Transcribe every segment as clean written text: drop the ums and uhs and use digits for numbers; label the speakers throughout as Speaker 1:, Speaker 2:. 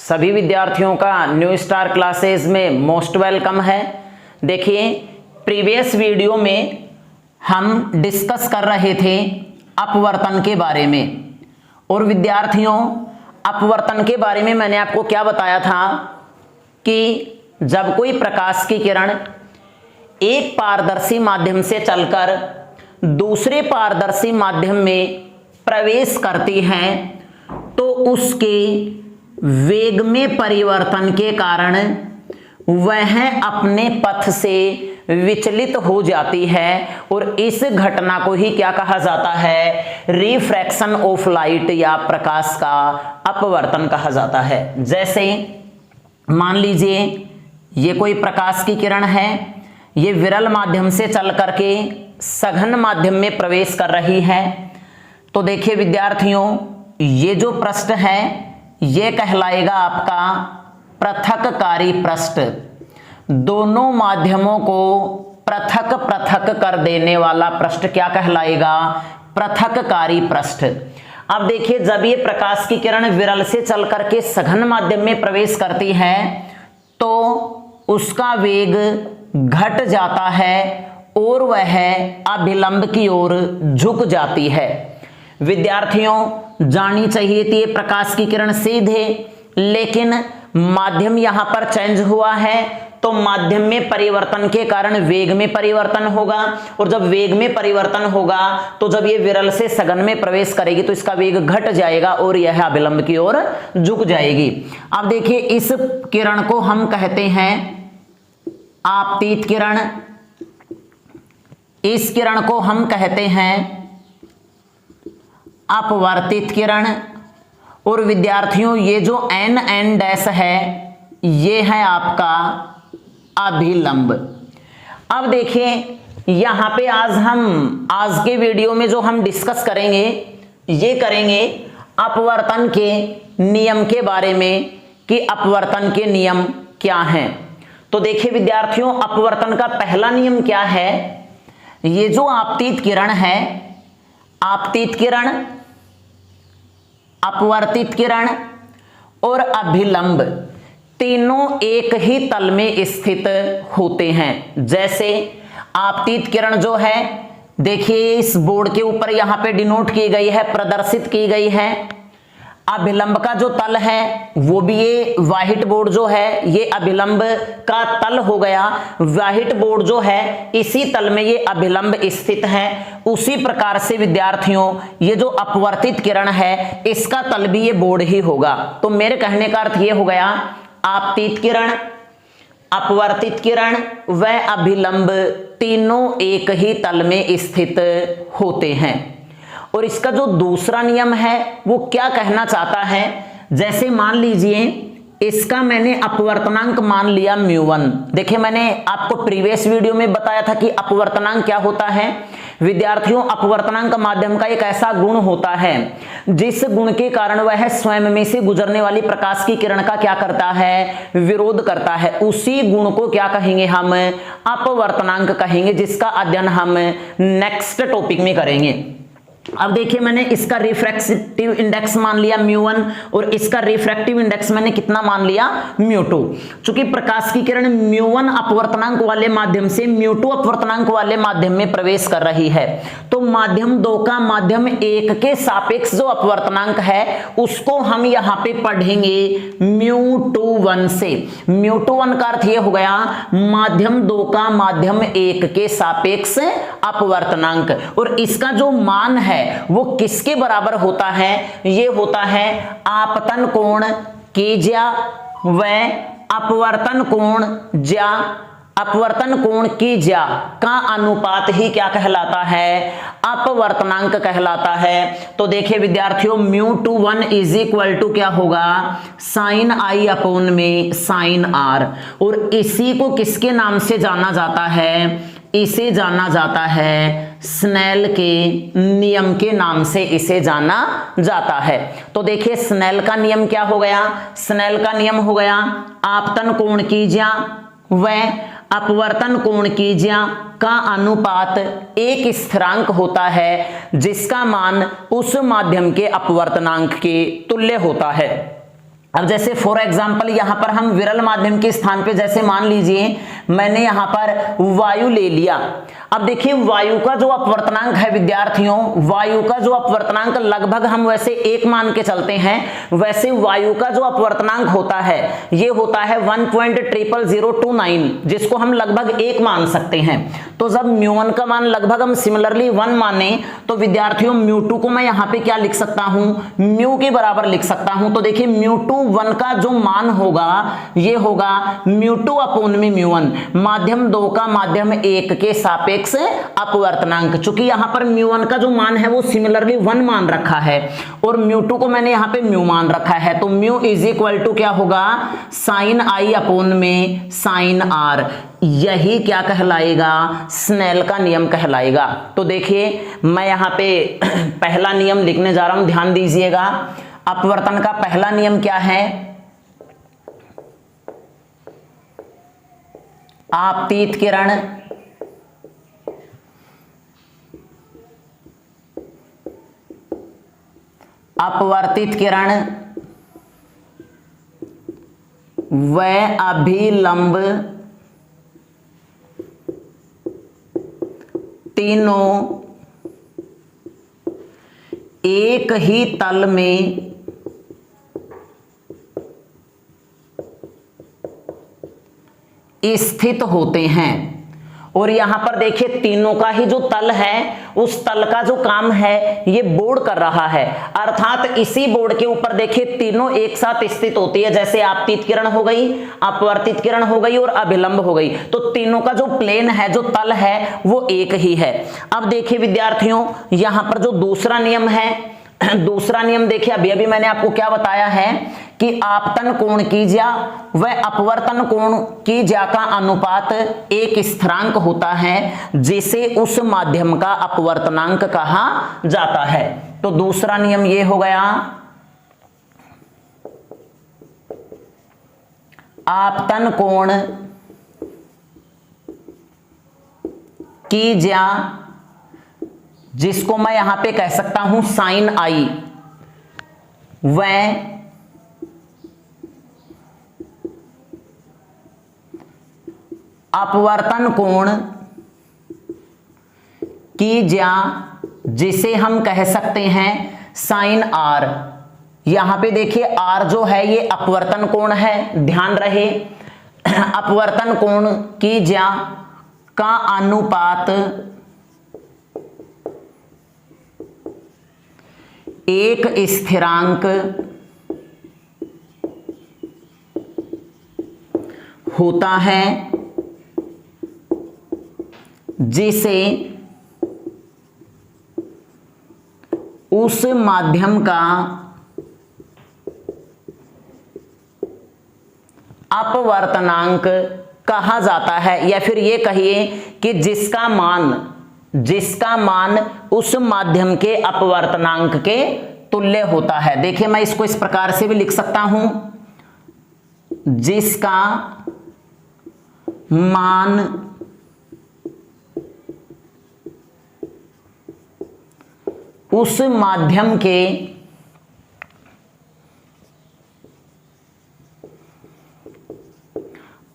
Speaker 1: सभी विद्यार्थियों का न्यू स्टार क्लासेस में मोस्ट वेलकम है। देखिए, प्रीवियस वीडियो में हम डिस्कस कर रहे थे अपवर्तन के बारे में, और विद्यार्थियों अपवर्तन के बारे में मैंने आपको क्या बताया था कि जब कोई प्रकाश की किरण एक पारदर्शी माध्यम से चलकर दूसरे पारदर्शी माध्यम में प्रवेश करती है तो उसके वेग में परिवर्तन के कारण वह अपने पथ से विचलित हो जाती है, और इस घटना को ही क्या कहा जाता है? रिफ्रैक्शन ऑफ लाइट या प्रकाश का अपवर्तन कहा जाता है। जैसे मान लीजिए ये कोई प्रकाश की किरण है, ये विरल माध्यम से चल करके सघन माध्यम में प्रवेश कर रही है। तो देखिए विद्यार्थियों, ये जो पृष्ठ है ये कहलाएगा आपका पृथककारी पृष्ठ। दोनों माध्यमों को पृथक पृथक कर देने वाला पृष्ठ क्या कहलाएगा? पृथककारी पृष्ठ। अब देखिए, जब ये प्रकाश की किरण विरल से चल करके सघन माध्यम में प्रवेश करती है तो उसका वेग घट जाता है और वह अभिलंब की ओर झुक जाती है। विद्यार्थियों, जानी चाहिए थी प्रकाश की किरण सीधे, लेकिन माध्यम यहां पर चेंज हुआ है तो माध्यम में परिवर्तन के कारण वेग में परिवर्तन होगा, और जब वेग में परिवर्तन होगा तो जब ये विरल से सघन में प्रवेश करेगी तो इसका वेग घट जाएगा और यह अभिलंब की ओर झुक जाएगी। अब देखिए, इस किरण को हम कहते हैं आपतित किरण, इस किरण को हम कहते हैं अपवर्तित किरण, और विद्यार्थियों ये जो n डैश है ये है आपका अभिलंब। अब देखिए, यहां पे आज के वीडियो में जो हम डिस्कस करेंगे ये करेंगे अपवर्तन के नियम के बारे में कि अपवर्तन के नियम क्या हैं। तो देखिए विद्यार्थियों, अपवर्तन का पहला नियम क्या है? ये जो आपतित किरण है, आपतित किरण, अपवर्तित किरण और अभिलंब तीनों एक ही तल में स्थित होते हैं। जैसे आपतित किरण जो है, देखिए इस बोर्ड के ऊपर यहां पे डिनोट की गई है, प्रदर्शित की गई है। अभिलंब का जो तल है वो भी ये व्हाइट बोर्ड जो है ये अभिलंब का तल हो गया। व्हाइट बोर्ड जो है इसी तल में ये अभिलंब स्थित है। उसी प्रकार से विद्यार्थियों, ये जो अपवर्तित किरण है इसका तल भी ये बोर्ड ही होगा। तो मेरे कहने का अर्थ ये हो गया, आपतित किरण, अपवर्तित किरण व अभिलंब तीनों एक ही तल में स्थित होते हैं। और इसका जो दूसरा नियम है वो क्या कहना चाहता है? जैसे मान लीजिए इसका मैंने अपवर्तनांक मान लिया μ1। देखिए, मैंने आपको प्रीवियस वीडियो में बताया था कि अपवर्तनांक क्या होता है। विद्यार्थियों, अपवर्तनांक माध्यम का एक ऐसा गुण होता है जिस गुण के कारण वह स्वयं में से गुजरने वाली प्रकाश की किरण का क्या करता है? विरोध करता है। उसी गुण को क्या कहेंगे? हम अपवर्तनांक कहेंगे, जिसका अध्ययन हम नेक्स्ट टॉपिक में करेंगे। अब देखिए, मैंने इसका रिफ्रैक्टिव इंडेक्स मान लिया μ1 और इसका रिफ्रैक्टिव इंडेक्स मैंने कितना मान लिया? μ2। चूंकि प्रकाश की किरण μ1 अपवर्तनांक वाले माध्यम से μ2 अपवर्तनांक वाले माध्यम में प्रवेश कर रही है, तो माध्यम 2 का माध्यम 1 के सापेक्ष जो अपवर्तनांक है उसको हम यहां पे पढ़ेंगे μ21 से। μ21 का अर्थ ये हो गया माध्यम 2 का माध्यम 1 के सापेक्ष अपवर्तनांक, और इसका जो मान है वो किसके बराबर होता है? ये होता है आपतन कोण की ज्या व अपवर्तन कोण ज्या, अपवर्तन कोण की ज्या का अनुपात ही क्या कहलाता है? अपवर्तनांक कहलाता है। तो देखिए विद्यार्थियों, μ21 इज इक्वल टू क्या होगा? साइन आई अपॉन में साइन आर, और इसी को किसके नाम से जाना जाता है? इसे जाना जाता है स्नेल के नियम के नाम से इसे जाना जाता है। तो देखिए, स्नेल का नियम क्या हो गया? स्नेल का नियम हो गया आपतन कोण की ज्या व अपवर्तन कोण की ज्या का अनुपात एक स्थिरांक होता है जिसका मान उस माध्यम के अपवर्तनांक के तुल्य होता है। अब जैसे फॉर एग्जाम्पल यहां पर हम विरल माध्यम के स्थान पे जैसे मान लीजिए मैंने यहां पर वायु ले लिया। अब देखिए वायु का जो अपवर्तनांक है विद्यार्थियों, वायु का जो अपवर्तनांक लगभग हम वैसे 1 मान के चलते हैं, वैसे वायु का जो अपवर्तनांक होता है ये होता है 1.00029, जिसको हम लगभग 1 मान सकते हैं। तो जब μ1 का मान लगभग हम सिमिलरली 1 माने तो विद्यार्थियों μ2 को मैं यहां पे क्या लिख सकता हूं, μ के बराबर लिख सकता हूं। तो देखिए μ2 1 का जो मान होगा ये होगा μ2 अपॉन में μ1, माध्यम 2 का माध्यम 1 के सापेक्ष अपवर्तनांक। चूंकि यहां पर μ1 का जो मान है वो सिमिलरली 1 मान रखा है और μ2 को मैंने यहां पे μ मान रखा है, तो μ इज इक्वल टू क्या होगा, साइन आई अपॉन में साइन आर। यही क्या कहलाएगा, स्नेल का नियम कहलाएगा। तो देखिए मैं यहां पे पहला नियम लिखने जा रहा हूं, ध्यान दीजिएगा। अपवर्तन का पहला नियम क्या है, आपतित किरण अपवर्तित किरण व अभिलंब तीनों एक ही तल में स्थित होते हैं। और यहां पर देखिए तीनों का ही जो तल है उस तल का जो काम है ये बोर्ड कर रहा है, अर्थात इसी बोर्ड के ऊपर देखिए तीनों एक साथ स्थित होती है। जैसे आपतित किरण हो गई, अपवर्तित किरण हो गई और अभिलंब हो गई, तो तीनों का जो प्लेन है, जो तल है वो एक ही है। अब देखिए विद्यार्थियों यहां पर जो दूसरा नियम है, दूसरा नियम देखिए अभी अभी मैंने आपको क्या बताया है कि आपतन कोण की ज्या व अपवर्तन कोण की ज्या का अनुपात एक स्थिरांक होता है जिसे उस माध्यम का अपवर्तनांक कहा जाता है। तो दूसरा नियम ये हो गया, आपतन कोण की ज्या, जिसको मैं यहां पे कह सकता हूं साइन आई, व अपवर्तन कोण की ज्या, जिसे हम कह सकते हैं साइन आर। यहां पे देखिए आर जो है ये अपवर्तन कोण है, ध्यान रहे अपवर्तन कोण की ज्या का अनुपात एक स्थिरांक होता है जिसे उस माध्यम का अपवर्तनांक कहा जाता है, या फिर ये कहिए कि जिसका मान उस माध्यम के अपवर्तनांक के तुल्य होता है। देखिए मैं इसको इस प्रकार से भी लिख सकता हूं, जिसका मान उस माध्यम के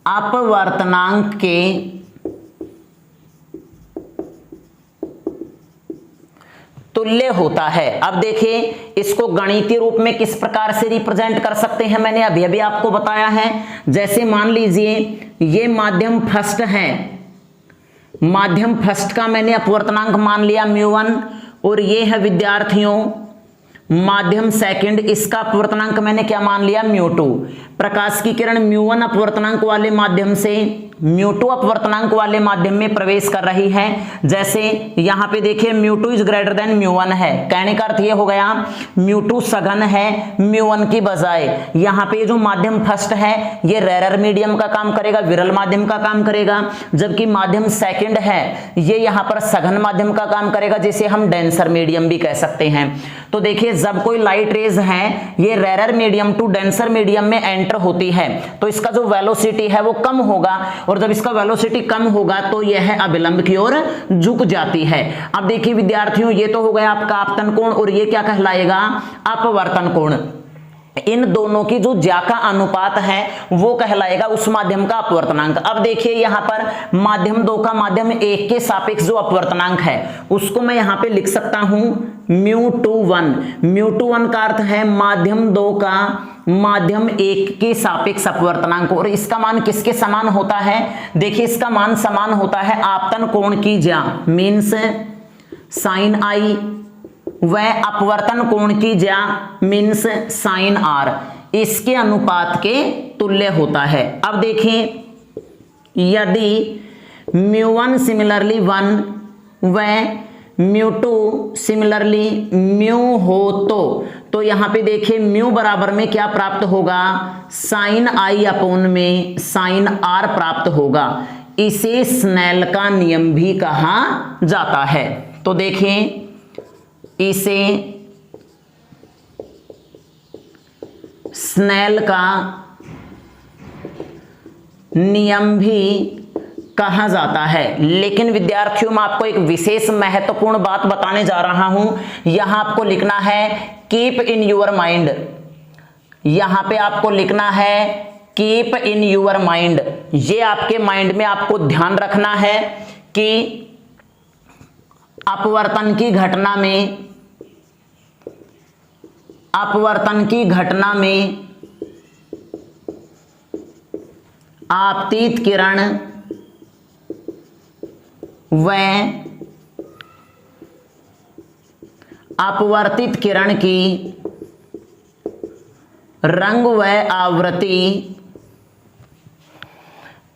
Speaker 1: अपवर्तनांक के तुल्य होता है। अब देखिए इसको गणितीय रूप में किस प्रकार से रिप्रेजेंट कर सकते हैं, मैंने अभी अभी आपको बताया है। जैसे मान लीजिए ये माध्यम फर्स्ट है, माध्यम फर्स्ट का मैंने अपवर्तनांक मान लिया μ1, और ये है विद्यार्थियों माध्यम सेकंड, इसका अपवर्तनांक मैंने क्या मान लिया μ2। प्रकाश की किरण μ1 अपवर्तनांक वाले माध्यम से μ2 अपवर्तनांक वाले माध्यम में प्रवेश कर रही है। जैसे यहां पे देखिए μ2 इज ग्रेटर देन μ1 है, कहने का अर्थ ये हो गया μ2 सघन है μ1 की बजाय। यहां पे जो माध्यम फर्स्ट है ये रेयर मीडियम का काम करेगा, विरल माध्यम का काम करेगा, जबकि माध्यम सेकंड है ये यहां पर सघन माध्यम का काम करेगा, जिसे हम डेंसर मीडियम भी कह सकते हैं। तो देखिए जब कोई लाइट रेज है ये rare medium to denser medium में एंटर होती है तो इसका जो वेलोसिटी है वो कम होगा, और जब इसका वेलोसिटी कम होगा तो यह अभिलंब की ओर झुक जाती है। अब देखिए विद्यार्थियों ये तो हो गया आपका आपतन कोण, और ये क्या कहलाएगा, अपवर्तन कोण। इन दोनों की जो ज्या का अनुपात है वो कहलाएगा उस माध्यम का अपवर्तनांक। अब देखिए यहां पर माध्यम 2 का माध्यम 1 के सापेक्ष जो अपवर्तनांक है उसको मैं यहां पे लिख सकता हूं μ21। μ21 का अर्थ है माध्यम 2 का माध्यम 1 के सापेक्ष अपवर्तनांक, और इसका मान किसके समान होता है? देखिए इसका मान समान होता है आपतन कोण की ज्या मीन्स साइन आई, वह अपवर्तन कोण की ज्या मीन्स साइन आर, इसके अनुपात के तुल्य होता है। अब देखें यदि μ1 सिमिलरली 1 व μ2 सिमिलरली म्यू हो तो यहां पे देखिए म्यू बराबर में क्या प्राप्त होगा? साइन आई अपॉन में साइन आर प्राप्त होगा। इसे स्नेल का नियम भी कहा जाता है। तो देखें इसे स्नेल का नियम भी कहा जाता है। लेकिन विद्यार्थियों मैं आपको एक विशेष महत्वपूर्ण बात बताने जा रहा हूं। यहां आपको लिखना है कीप इन यूर माइंड, यहां पे आपको लिखना है कीप इन यूर माइंड। ये आपके माइंड में आपको ध्यान रखना है कि अपवर्तन की घटना में आपतित किरण व अपवर्तित किरण की रंग व आवृत्ति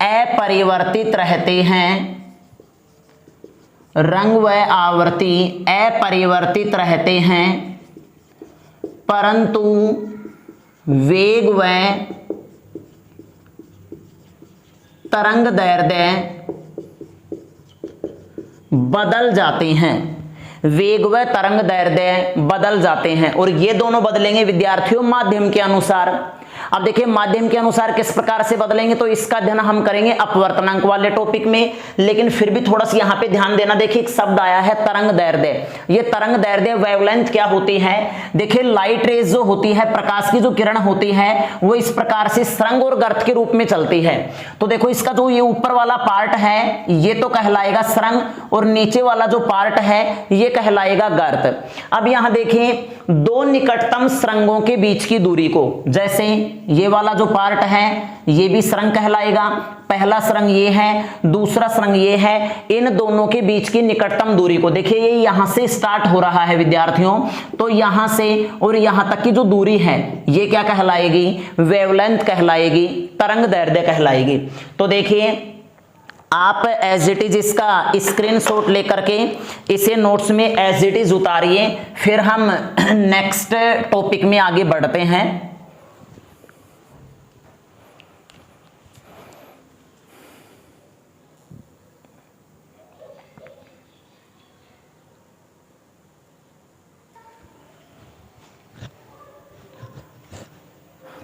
Speaker 1: अपरिवर्तित रहते हैं। रंग व आवृत्ति अपरिवर्तित रहते हैं, परंतु वेग व तरंग दैर्ध्य बदल जाते हैं। वेग व तरंग दैर्ध्य बदल जाते हैं, और ये दोनों बदलेंगे विद्यार्थियों माध्यम के अनुसार। अब देखिए माध्यम के अनुसार किस प्रकार से बदलेंगे, तो इसका अध्ययन हम करेंगे अपवर्तनांक वाले टॉपिक में। लेकिन फिर भी थोड़ा सा यहां पे ध्यान देना। देखिए एक शब्द आया है तरंग दैर्ध्य। ये तरंग दैर्ध्य वेवलेंथ क्या होती है? देखिए लाइट रेज जो होती है, प्रकाश की जो किरण होती है, वो इस प्रकार से सुरंग और गर्त के रूप में चलती है। तो देखो इसका जो ये ऊपर वाला पार्ट है ये तो कहलाएगा सुरंग, और नीचे वाला जो पार्ट है ये कहलाएगा गर्त। अब यहां देखिए दो निकटतम सुरंगों के बीच की दूरी को, जैसे ये वाला जो पार्ट है ये भी सुरंग कहलाएगा। पहला सुरंग ये है, दूसरा सुरंग ये है। इन दोनों के बीच की निकटतम दूरी को देखिए, ये यहां से स्टार्ट हो रहा है विद्यार्थियों, तो यहां से और यहां तक की जो दूरी है ये क्या कहलाएगी? वेवलेंथ कहलाएगी, तरंग दैर्ध्य कहलाएगी। तो देखिए आप एज इट इज इसका स्क्रीनशॉट लेकर के इसे नोट्स में एज इट इज उतारिए, फिर हम नेक्स्ट टॉपिक में आगे बढ़ते हैं।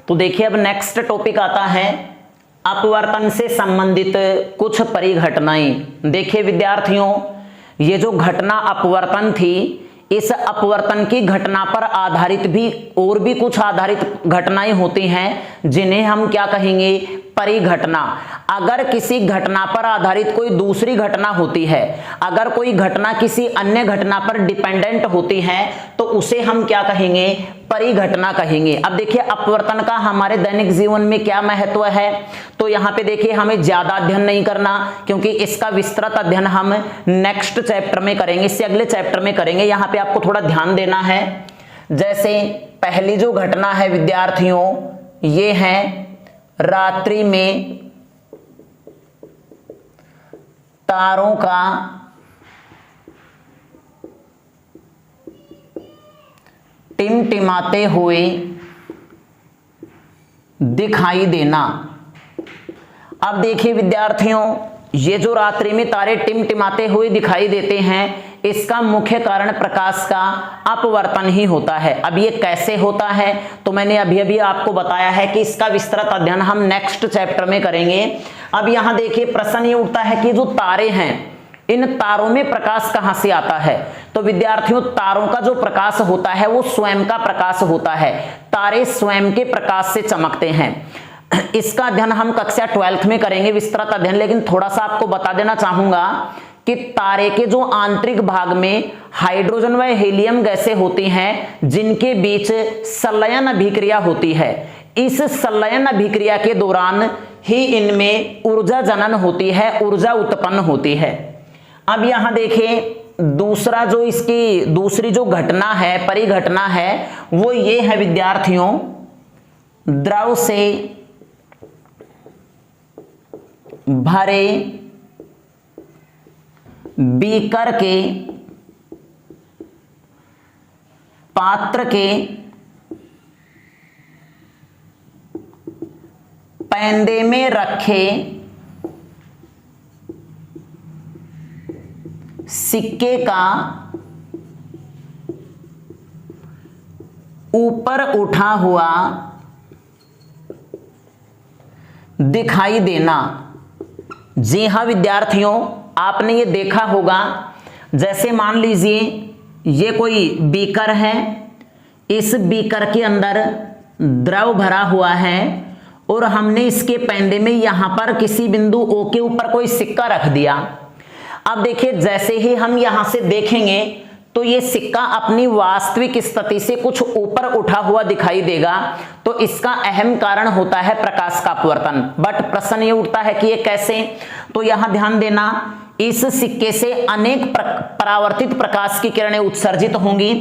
Speaker 1: तो देखिए अब नेक्स्ट टॉपिक आता है अपवर्तन से संबंधित कुछ परिघटनाएं। देखिए विद्यार्थियों ये जो घटना अपवर्तन थी, इस अपवर्तन की घटना पर आधारित भी और भी कुछ आधारित घटनाएं होती हैं जिन्हें हम क्या कहेंगे? परिघटना। अगर किसी घटना पर आधारित कोई दूसरी घटना होती है, अगर कोई घटना किसी अन्य घटना पर डिपेंडेंट होती है, तो उसे हम क्या कहेंगे? परिघटना कहेंगे। अब देखिए अपवर्तन का हमारे दैनिक जीवन में क्या महत्व है, तो यहां पे देखिए हमें ज्यादा अध्ययन नहीं करना, क्योंकि इसका विस्तृत अध्ययन हम नेक्स्ट चैप्टर में करेंगे, इससे अगले चैप्टर में करेंगे। यहां पे आपको थोड़ा ध्यान देना है। जैसे पहली जो घटना है विद्यार्थियों, ये है रात्रि में तारों का टिमटिमाते हुए दिखाई देना। अब देखिए विद्यार्थियों ये जो रात्रि में तारे टिमटिमाते हुए दिखाई देते हैं, इसका मुख्य कारण प्रकाश का अपवर्तन ही होता है। अब ये कैसे होता है, तो मैंने अभी अभी आपको बताया है कि इसका विस्तृत अध्ययन हम नेक्स्ट चैप्टर में करेंगे। अब यहां देखिए प्रश्न ये उठता है कि जो तारे हैं, इन तारों में प्रकाश कहां से आता है, तो विद्यार्थियों तारों का जो प्रकाश होता है वो स्वयं का प्रकाश होता है, तारे स्वयं के प्रकाश से चमकते हैं। इसका अध्ययन हम कक्षा 12th में करेंगे विस्तृत अध्ययन, लेकिन थोड़ा सा आपको बता देना चाहूंगा कि तारे के जो आंतरिक भाग में हाइड्रोजन व हीलियम गैसें होती हैं जिनके बीच संलयन अभिक्रिया होती है, इस संलयन अभिक्रिया के दौरान ही इनमें ऊर्जा जनन होती है, ऊर्जा उत्पन्न होती है। अब यहां देखिए दूसरा जो इसकी दूसरी जो घटना है, परिघटना है, वो ये है विद्यार्थियों, द्रव से भरे बीकर के पात्र के पैंदे में रखे सिक्के का ऊपर उठा हुआ दिखाई देना। जी हां विद्यार्थियों, आपने ये देखा होगा, जैसे मान लीजिए ये कोई बीकर है, इस बीकर के अंदर द्रव भरा हुआ है और हमने इसके पैंदे में यहां पर किसी बिंदु O के ऊपर कोई सिक्का रख दिया। अब देखिए जैसे ही हम यहां से देखेंगे तो ये सिक्का अपनी वास्तविक स्थिति से कुछ ऊपर उठा हुआ दिखाई देगा, तो इसका अहम कारण होता है प्रकाश का अपवर्तन। बट प्रश्न ये उठता है कि ये कैसे, तो यहां ध्यान देना, इस सिक्के से अनेक परावर्तित प्रकाश की किरणें उत्सर्जित होंगी।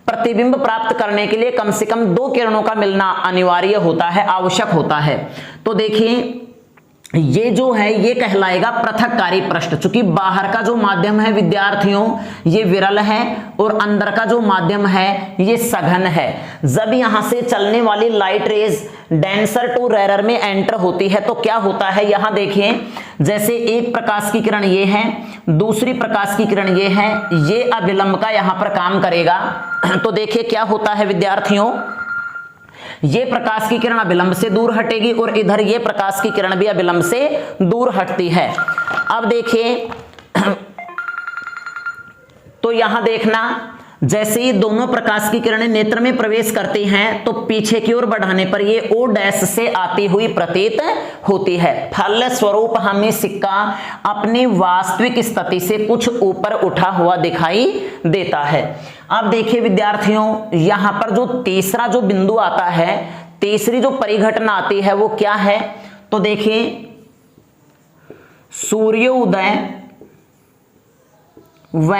Speaker 1: प्रतिबिंब प्राप्त करने के लिए कम से कम 2 किरणों का मिलना अनिवार्य होता है, आवश्यक होता है। तो देखिए ये जो है ये कहलाएगा पृथककारी पृष्ठ, चूंकि बाहर का जो माध्यम है विद्यार्थियों ये विरल है और अंदर का जो माध्यम है ये सघन है। जब यहां से चलने वाली light rays denser to rarer में एंटर होती है तो क्या होता है, यहां देखिए जैसे एक प्रकाश की किरण ये है, दूसरी प्रकाश की किरण ये है, ये अविलंब का यहां पर काम करेगा। तो देखिए क्या होता है विद्यार्थियों, ये प्रकाश की किरण अविलंब से दूर हटेगी और इधर ये प्रकाश की किरण भी अविलंब से दूर हटती है। अब देखिए तो यहां देखना, जैसे ही दोनों प्रकाश की किरणें नेत्र में प्रवेश करती हैं तो पीछे की ओर बढ़ाने पर ये O डैश से आती हुई प्रतीत होती है। फलस्वरूप हमें सिक्का अपनी वास्तविक स्थिति से कुछ ऊपर उठा हुआ दिखाई देता है। अब देखिए विद्यार्थियों यहां पर जो तीसरा जो बिंदु आता है, तीसरी जो परिघटना आती है वो क्या है, तो देखिए सूर्योदय व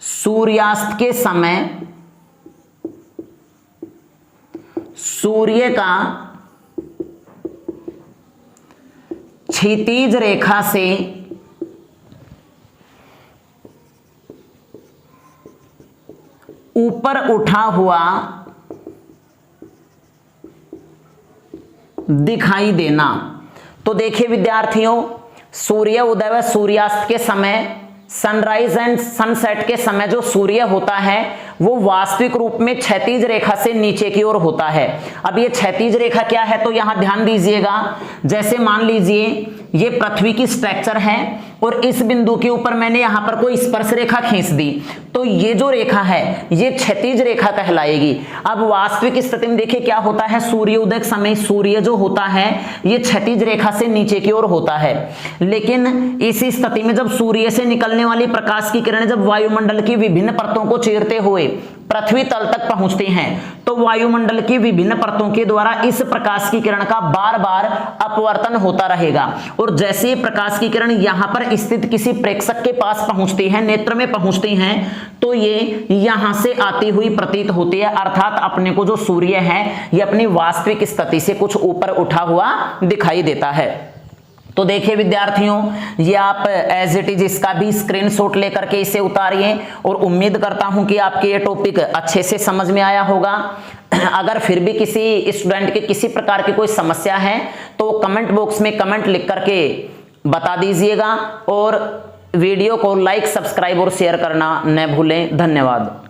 Speaker 1: सूर्यास्त के समय सूर्य का क्षितिज रेखा से ऊपर उठा हुआ दिखाई देना। तो देखिए विद्यार्थियों सूर्य उदय व सूर्यास्त के समय, सनराइज एंड सनसेट के समय जो सूर्य होता है वो वास्तविक रूप में क्षैतिज रेखा से नीचे की ओर होता है। अब ये क्षैतिज रेखा क्या है, तो यहां ध्यान दीजिएगा, जैसे मान लीजिए ये पृथ्वी की स्ट्रक्चर है और इस बिंदु के ऊपर मैंने यहां पर कोई स्पर्श रेखा खींच दी, तो ये जो रेखा है ये क्षैतिज रेखा कहलाएगी। अब वास्तविक स्थिति में देखिए क्या होता है, सूर्योदय के समय सूर्य जो होता है ये क्षैतिज रेखा से नीचे की ओर होता है, लेकिन इसी स्थिति में जब सूर्य से निकलने वाली प्रकाश की किरणें जब वायुमंडल की विभिन्न परतों को चीरते हुए पृथ्वी तल तक पहुंचती हैं तो वायुमंडल की विभिन्न परतों के द्वारा इस प्रकाश की किरण का बार बार अपवर्तन होता रहेगा, और जैसे प्रकाश की किरण यहां पर स्थित किसी प्रेक्षक के पास पहुंचती है, नेत्र में पहुंचती हैं, तो ये यहां से आती हुई प्रतीत होती है। अर्थात अपने को जो सूर्य है ये अपनी वास्तविक स्थिति से कुछ ऊपर उठा हुआ दिखाई देता है। तो देखिए विद्यार्थियों ये आप एज इट इज इसका भी स्क्रीनशॉट लेकर के इसे उतारिए, और उम्मीद करता हूं कि आपके ये टॉपिक अच्छे से समझ में आया होगा। अगर फिर भी किसी स्टूडेंट के किसी प्रकार की कोई समस्या है तो कमेंट बॉक्स में कमेंट लिख करके बता दीजिएगा, और वीडियो को लाइक, सब्सक्राइब और शेयर करना न भूलें। धन्यवाद।